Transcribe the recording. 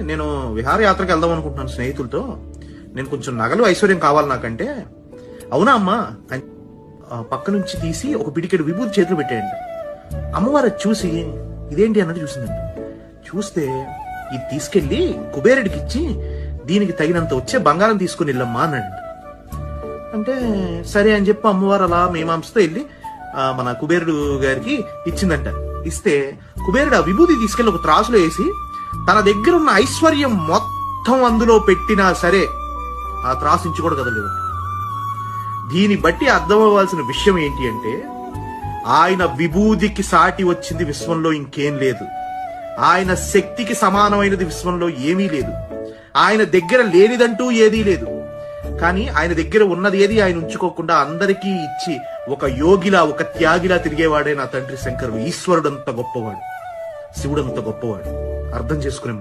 నేను విహారయాత్రకు వెళ్దాం అనుకుంటున్నాను స్నేహితులతో. నేను కొంచెం నగలు ఐశ్వర్యం కావాలి నాకంటే. అవునా అమ్మా అని పక్క నుంచి తీసి ఒక పిడికెడు విభూతి చేతులు పెట్టేయండి. అమ్మవారు చూసి ఇదేంటి అన్నట్టు చూసిందండి. చూస్తే ఇది తీసుకెళ్లి కుబేరుడికి ఇచ్చి దీనికి తగినంత వచ్చే బంగారం తీసుకుని వెళ్ళమ్మా అన్నాడు. అంటే సరే అని చెప్పి అమ్మవారు అలా మీమాంసతో వెళ్ళి మన కుబేరుడు గారికి ఇచ్చిందంట. ఇస్తే కుబేరుడు ఆ విభూతి తీసుకెళ్లి ఒక త్రాసులో వేసి తన దగ్గర ఉన్న ఐశ్వర్యం మొత్తం అందులో పెట్టినా సరే ఆ త్రాసు ఇంచు కూడా కదలేదు. దీన్ని బట్టి అర్థం అవ్వాల్సిన విషయం ఏంటి అంటే, ఆయన విభూతికి సాటి వచ్చింది విశ్వంలో ఇంకేం లేదు. ఆయన శక్తికి సమానమైనది విశ్వంలో ఏమీ లేదు. ఆయన దగ్గర లేనిదంటూ ఏదీ లేదు. కానీ ఆయన దగ్గర ఉన్నది ఏది ఆయన ఉంచుకోకుండా అందరికీ ఇచ్చి ఒక యోగిలా ఒక త్యాగిలా తిరిగేవాడే నా తండ్రి శంకరుడు. ఈశ్వరుడంత గొప్పవాడు, శివుడంత గొప్పవాడు. అర్థం చేసుకునే